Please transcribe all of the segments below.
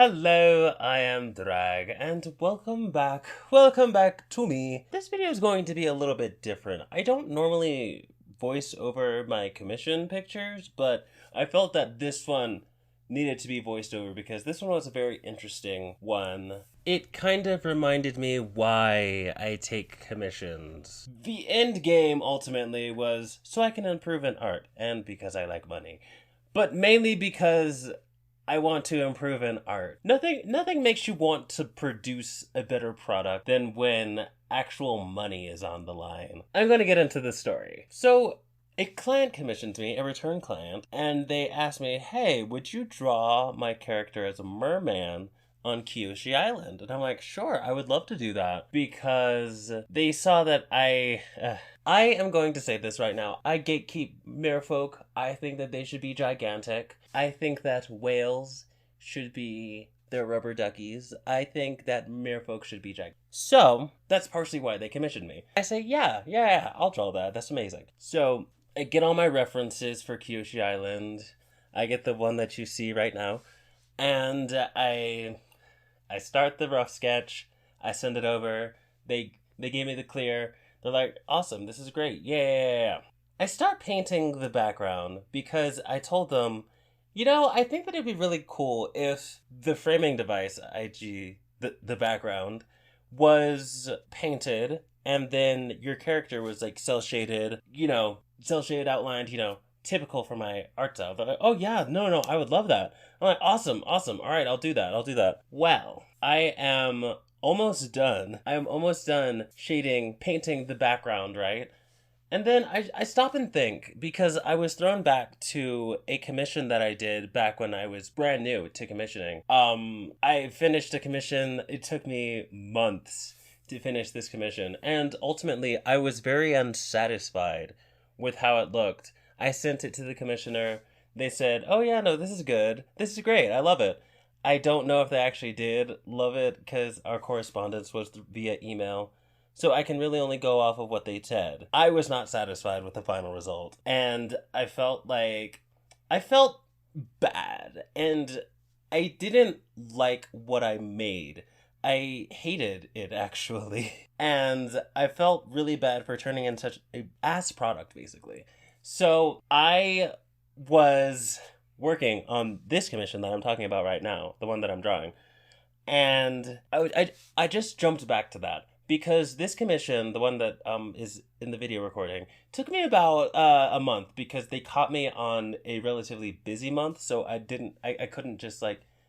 Hello, I am Drag, and welcome back to me. This video is going to be a little bit different. I don't normally voice over my commission pictures, but I felt that this one needed to be voiced over because this one was a very interesting one. It kind of reminded me why I take commissions. The end game ultimately was so I can improve in art, and because I like money. But mainly because I want to improve in art. Nothing makes you want to produce a better product than when actual money is on the line. I'm going to get into the story. So, a client commissioned me, a return client, and they asked me, hey, would you draw my character as a merman on Kyoshi Island? And I'm like, sure, I would love to do that. Because they saw that I am going to say this right now. I gatekeep merfolk. I think that they should be gigantic. I think that whales should be their rubber duckies. I think that merfolk should be gigantic. So, that's partially why they commissioned me. I say, yeah, I'll draw that. That's amazing. So, I get all my references for Kyoshi Island. I get the one that you see right now. And I start the rough sketch. I send it over. They gave me the clear. They're like, awesome, this is great. Yeah. I start painting the background because I told them, I think that it'd be really cool if the framing device, the background, was painted and then your character was like cell shaded outlined, typical for my art style. They're like, oh yeah, no, I would love that. I'm like, awesome. All right, I'll do that. Well, I am almost done. Painting the background, right? And then I stop and think because I was thrown back to a commission that I did back when I was brand new to commissioning. I finished a commission. It took me months to finish this commission. And ultimately, I was very unsatisfied with how it looked. I sent it to the commissioner. They said, oh yeah, no, this is good. This is great. I love it. I don't know if they actually did love it because our correspondence was via email. So I can really only go off of what they said. I was not satisfied with the final result. And I felt bad. And I didn't like what I made. I hated it, actually. And I felt really bad for turning in such a ass product, basically. So I was working on this commission that I'm talking about right now, the one that I'm drawing. And I just jumped back to that. Because this commission, the one that is in the video recording, took me about a month because they caught me on a relatively busy month. So I couldn't just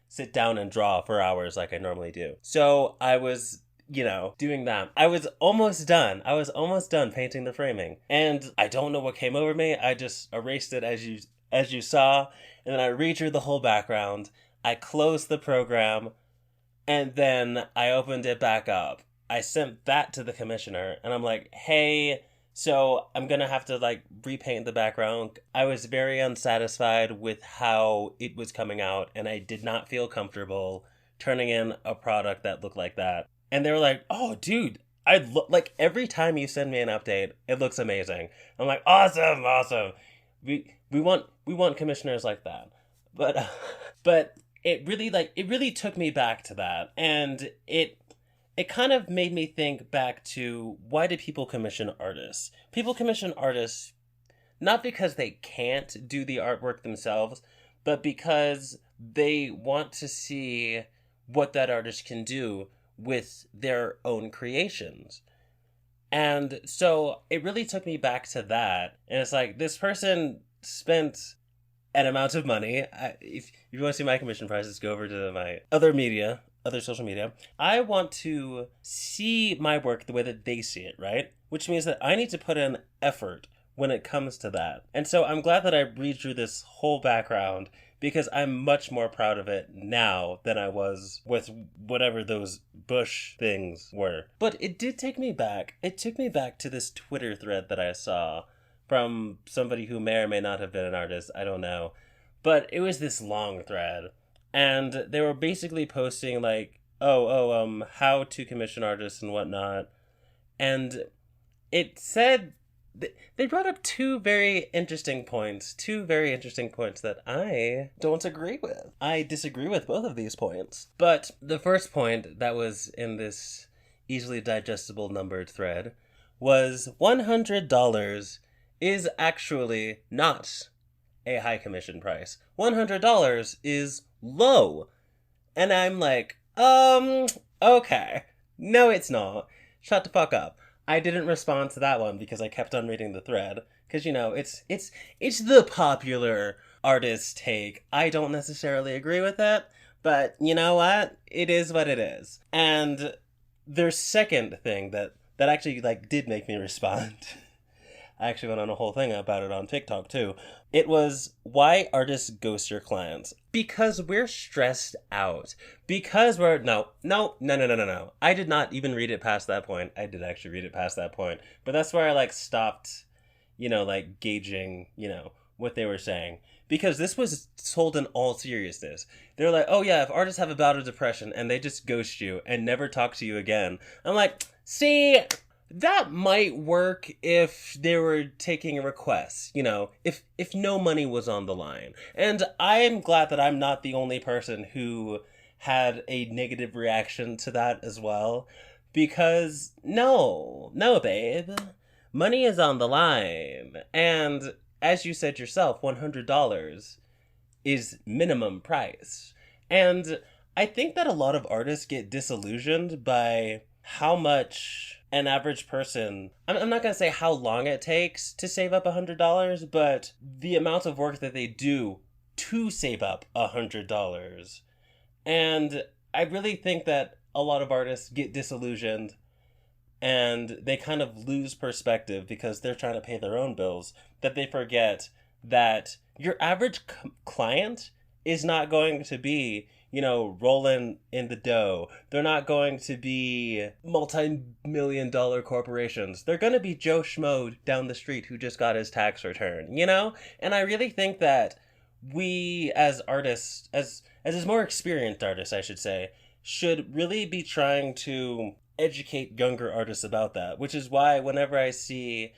sit down and draw for hours like I normally do. So I was, doing that. I was almost done painting the framing. And I don't know what came over me. I just erased it as you saw. And then I redrew the whole background. I closed the program. And then I opened it back up. I sent that to the commissioner, and I'm like, hey, so I'm going to have to, repaint the background. I was very unsatisfied with how it was coming out, and I did not feel comfortable turning in a product that looked like that. And they were like, oh, dude, every time you send me an update, it looks amazing. I'm like, awesome. We want commissioners like that. But it really took me back to that, and it kind of made me think back to why do people commission artists? People commission artists not because they can't do the artwork themselves, but because they want to see what that artist can do with their own creations. And so it really took me back to that. And it's like, this person spent an amount of money. If you want to see my commission prices, go over to my other social media. I want to see my work the way that they see it, right? Which means that I need to put in effort when it comes to that. And so I'm glad that I redrew this whole background because I'm much more proud of it now than I was with whatever those bush things were. But it did take me back. It took me back to this Twitter thread that I saw from somebody who may or may not have been an artist. I don't know. But it was this long thread. And they were basically posting how to commission artists and whatnot. And it said they brought up two very interesting points that I don't agree with. I disagree with both of these points. But the first point that was in this easily digestible numbered thread was $100 is actually not a high commission price. $100 is low. And I'm like, okay. No, it's not. Shut the fuck up. I didn't respond to that one because I kept on reading the thread. Because, it's the popular artist take. I don't necessarily agree with it, but you know what? It is what it is. And their second thing that actually, did make me respond. I actually went on a whole thing about it on TikTok, too. It was, why artists ghost your clients? Because we're stressed out. Because we're... No. I did not even read it past that point. I did actually read it past that point. But that's where I, stopped, gauging, what they were saying. Because this was told in all seriousness. They were like, oh yeah, if artists have a bout of depression and they just ghost you and never talk to you again. I'm like, see... That might work if they were taking requests, if no money was on the line. And I am glad that I'm not the only person who had a negative reaction to that as well. Because, no, babe. Money is on the line. And as you said yourself, $100 is minimum price. And I think that a lot of artists get disillusioned by how much... an average person, I'm not going to say how long it takes to save up $100, but the amount of work that they do to save up $100. And I really think that a lot of artists get disillusioned and they kind of lose perspective because they're trying to pay their own bills, that they forget that your average client is not going to be, rolling in the dough. They're not going to be multi-million-dollar corporations. They're going to be Joe Schmo down the street who just got his tax return, And I really think that we as artists, as more experienced artists, I should say, should really be trying to educate younger artists about that, which is why whenever I see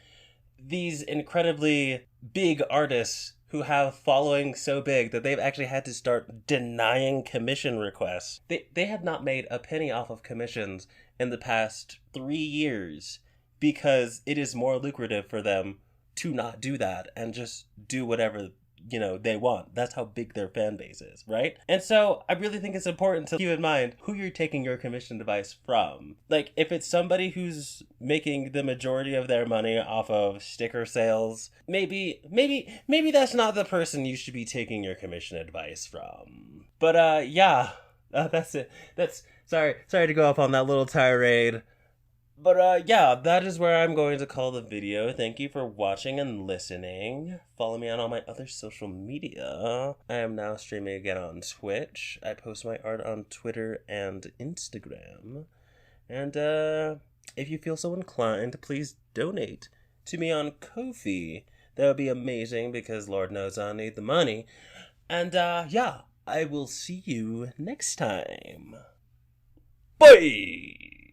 these incredibly big artists who have following so big that they've actually had to start denying commission requests. They have not made a penny off of commissions in the past 3 years because it is more lucrative for them to not do that and just do whatever, they want. That's how big their fan base is, right? And so I really think it's important to keep in mind who you're taking your commission advice from. If it's somebody who's making the majority of their money off of sticker sales, maybe that's not the person you should be taking your commission advice from. But yeah, that's it. Sorry to go off on that little tirade. But yeah, that is where I'm going to call the video. Thank you for watching and listening. Follow me on all my other social media. I am now streaming again on Twitch. I post my art on Twitter and Instagram. And if you feel so inclined, please donate to me on Ko-fi. That would be amazing because Lord knows I need the money. And yeah, I will see you next time. Bye!